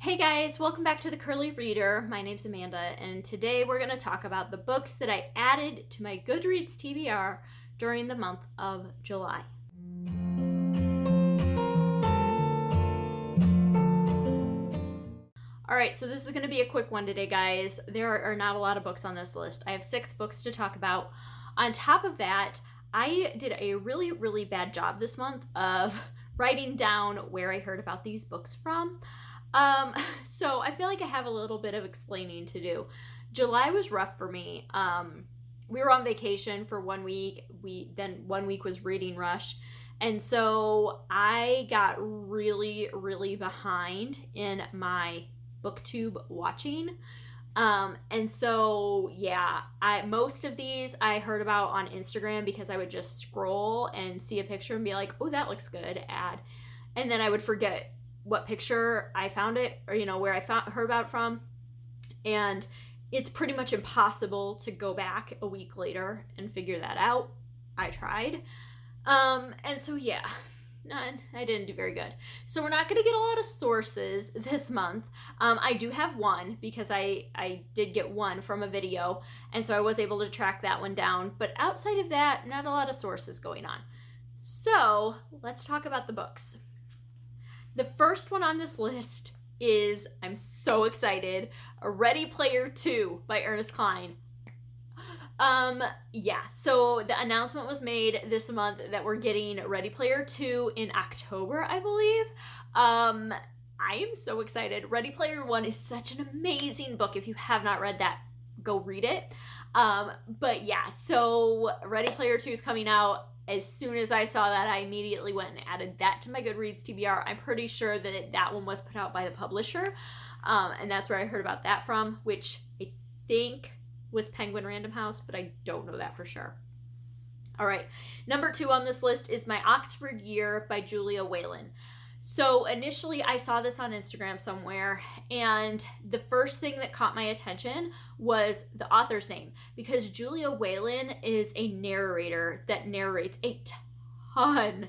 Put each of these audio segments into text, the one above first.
Hey guys, welcome back to the Curly Reader. My name's Amanda, and today we're going to talk about the books that I added to my Goodreads TBR during the month of July. Alright, so this is going to be a quick one today, guys. There are not a lot of books on this list. I have 6 books to talk about. On top of that, I did a really bad job this month of writing down where I heard about these books from. So I feel like I have a little bit of explaining to do. July was rough for me. We were on vacation for 1 week. Then 1 week was reading rush. And so I got really behind in my booktube watching. And so, yeah, most of these I heard about on Instagram because I would just scroll and see a picture and be like, oh, that looks good, add. And then I would forget what picture I found it, or where I heard about it from, and it's pretty much impossible to go back a week later and figure that out. I tried, and so yeah, I didn't do very good. So we're not going to get a lot of sources this month. I do have one because I did get one from a video, and so I was able to track that one down, but outside of that, not a lot of sources going on. So let's talk about the books. The first one on this list is, I'm so excited, Ready Player 2 by Ernest Cline. So the announcement was made this month that we're getting Ready Player 2 in October, I believe. I am so excited. Ready Player 1 is such an amazing book. If you have not read that, go read it. But yeah, so Ready Player 2 is coming out. As soon as I saw that, I immediately went and added that to my Goodreads TBR. I'm pretty sure that one was put out by the publisher, and that's where I heard about that from, which I think was Penguin Random House, but I don't know that for sure. All right, number 2 on this list is My Oxford Year by Julia Whelan. So initially I saw this on Instagram somewhere, and the first thing that caught my attention was the author's name, because Julia Whelan is a narrator that narrates a ton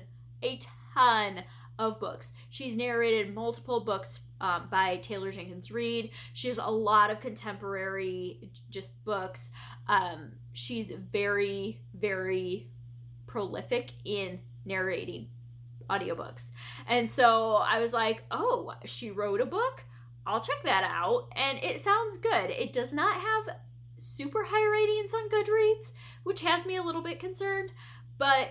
of books. She's narrated multiple books by Taylor Jenkins Reid. She has a lot of contemporary just books. She's very prolific in narrating audiobooks. And so I was like, oh, she wrote a book? I'll check that out. And it sounds good. It does not have super high ratings on Goodreads, which has me a little bit concerned, but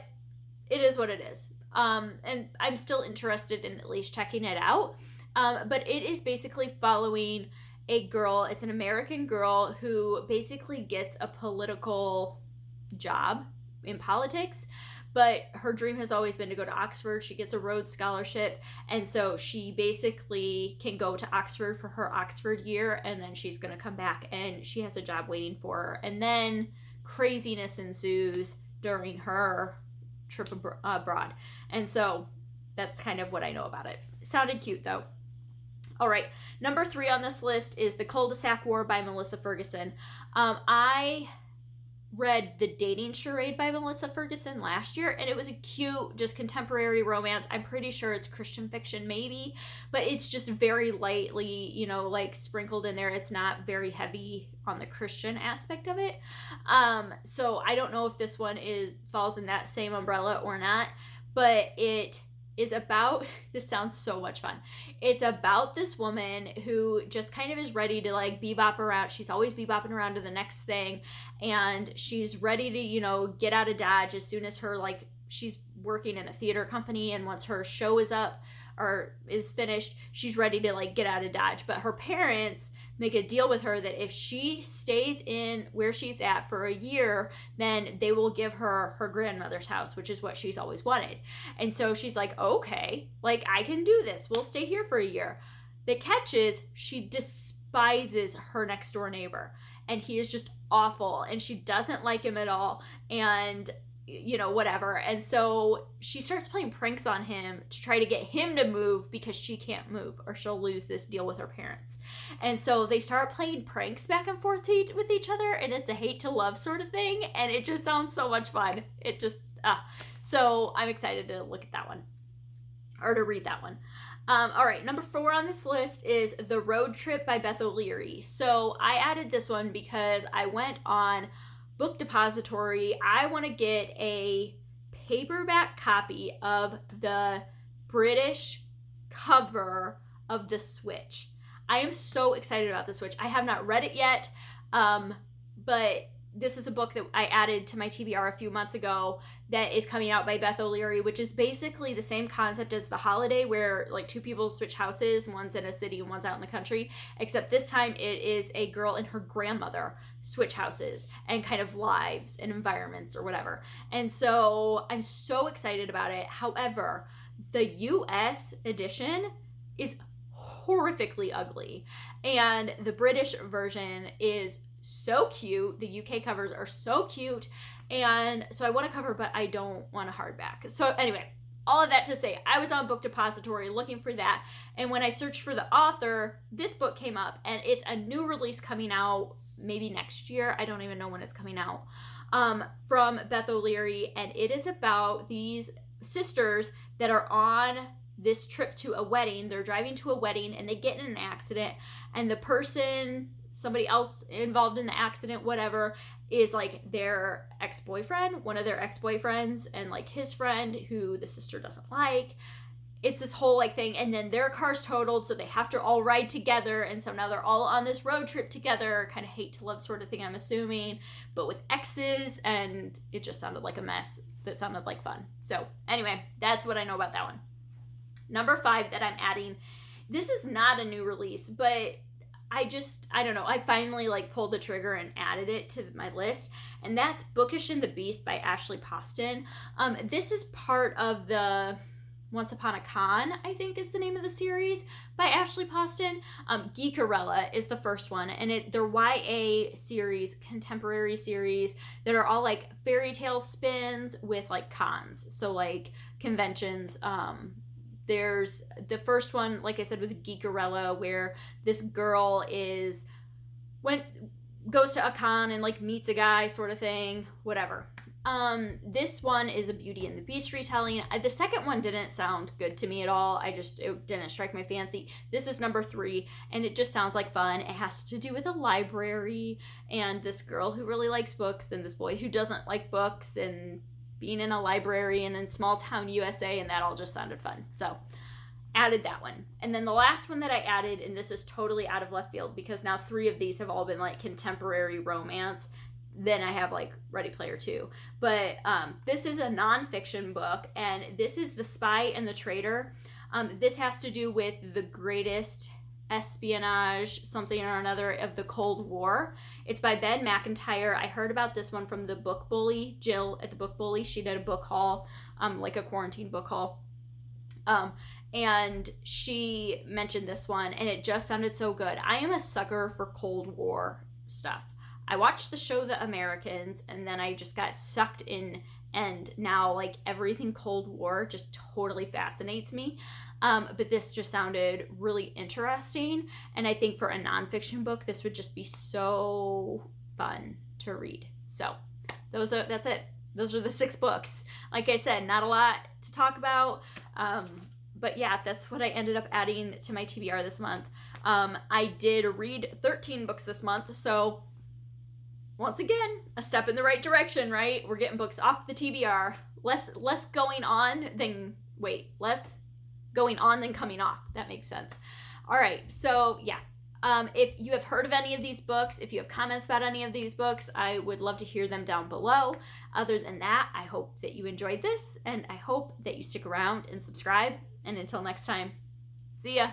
it is what it is. And I'm still interested in at least checking it out. But it is basically following a girl. It's an American girl who basically gets a political job in politics, but her dream has always been to go to Oxford. She gets a Rhodes Scholarship, and so she basically can go to Oxford for her Oxford year, and then she's going to come back, and she has a job waiting for her. And then craziness ensues during her trip abroad. And so that's kind of what I know about it. Sounded cute, though. All right, number 3 on this list is The Cul-de-sac War by Melissa Ferguson. I read The Dating Charade by Melissa Ferguson last year, and it was a cute, just contemporary romance. I'm pretty sure it's Christian fiction, maybe, but it's just very lightly, like sprinkled in there. It's not very heavy on the Christian aspect of it. So I don't know if this one falls in that same umbrella or not, but it is about, this sounds so much fun. It's about this woman who just kind of is ready to like bebop around. She's always bebopping around to the next thing, and she's ready to, get out of Dodge as soon as she's working in a theater company, and once her show is up or is finished, she's ready to get out of Dodge. But her parents make a deal with her that if she stays in where she's at for a year, then they will give her her grandmother's house, which is what she's always wanted. And so she's like, okay, I can do this. We'll stay here for a year. The catch is she despises her next door neighbor, and he is just awful, and she doesn't like him at all, and whatever. And so she starts playing pranks on him to try to get him to move because she can't move or she'll lose this deal with her parents. And so they start playing pranks back and forth with each other, and it's a hate to love sort of thing, and it just sounds so much fun. So I'm excited to look at that one, or to read that one. All right, number 4 on this list is The Road Trip by Beth O'Leary. So I added this one because I went on Book Depository. I want to get a paperback copy of the British cover of The Switch. I am so excited about The Switch. I have not read it yet, but this is a book that I added to my TBR a few months ago that is coming out by Beth O'Leary, which is basically the same concept as The Holiday, where like 2 people switch houses, one's in a city and one's out in the country, except this time it is a girl and her grandmother switch houses and kind of lives and environments or whatever. And so I'm so excited about it. However, the US edition is horrifically ugly, and the British version is so cute. The UK covers are so cute, and so I want a cover, but I don't want a hardback. So anyway, all of that to say, I was on Book Depository looking for that, and when I searched for the author, this book came up, and it's a new release coming out maybe next year. I don't even know when it's coming out, from Beth O'Leary, and it is about these sisters that are on this trip to a wedding. They're driving to a wedding, and they get in an accident, and the person, somebody else involved in the accident, whatever, is like their ex-boyfriend, one of their ex-boyfriends, and like his friend who the sister doesn't like. It's this whole like thing, and then their car's totaled, so they have to all ride together, and so now they're all on this road trip together, kind of hate to love sort of thing, I'm assuming, but with exes, and it just sounded like a mess that sounded like fun. So anyway, that's what I know about that one. Number 5 that I'm adding, this is not a new release, but I don't know, I finally like pulled the trigger and added it to my list, and that's Bookish and the Beast by Ashley Poston. This is part of the Once Upon a Con, I think is the name of the series by Ashley Poston. Geekarella is the first one, and they're YA series, contemporary series that are all like fairy tale spins with like cons, so like conventions. There's the first one, like I said, with Geekarella, where this girl goes to a con and like meets a guy sort of thing, whatever. This one is a Beauty and the Beast retelling. The second one didn't sound good to me at all. It didn't strike my fancy. This is number 3, and it just sounds like fun. It has to do with a library and this girl who really likes books and this boy who doesn't like books, and being in a library and in small town USA, and that all just sounded fun. So added that one. And then the last one that I added, and this is totally out of left field because now 3 of these have all been like contemporary romance. Then I have like Ready Player 2. But this is a nonfiction book, and this is The Spy and the Traitor. This has to do with the greatest espionage something or another of the Cold War. It's by Ben McIntyre. I heard about this one from the Book Bully, Jill at the Book Bully. She did a book haul, like a quarantine book haul, and she mentioned this one, and it just sounded so good. I am a sucker for Cold War stuff. I watched the show The Americans, and then I just got sucked in, and now like everything Cold War just totally fascinates me. But this just sounded really interesting, and I think for a nonfiction book, this would just be so fun to read. So that's it. Those are the 6 books. Like I said, not a lot to talk about, but yeah, that's what I ended up adding to my TBR this month. I did read 13 books this month, so once again, a step in the right direction, right? We're getting books off the TBR. Less going on than coming off. That makes sense. All right, so yeah. If you have heard of any of these books, if you have comments about any of these books, I would love to hear them down below. Other than that, I hope that you enjoyed this, and I hope that you stick around and subscribe. And until next time, see ya.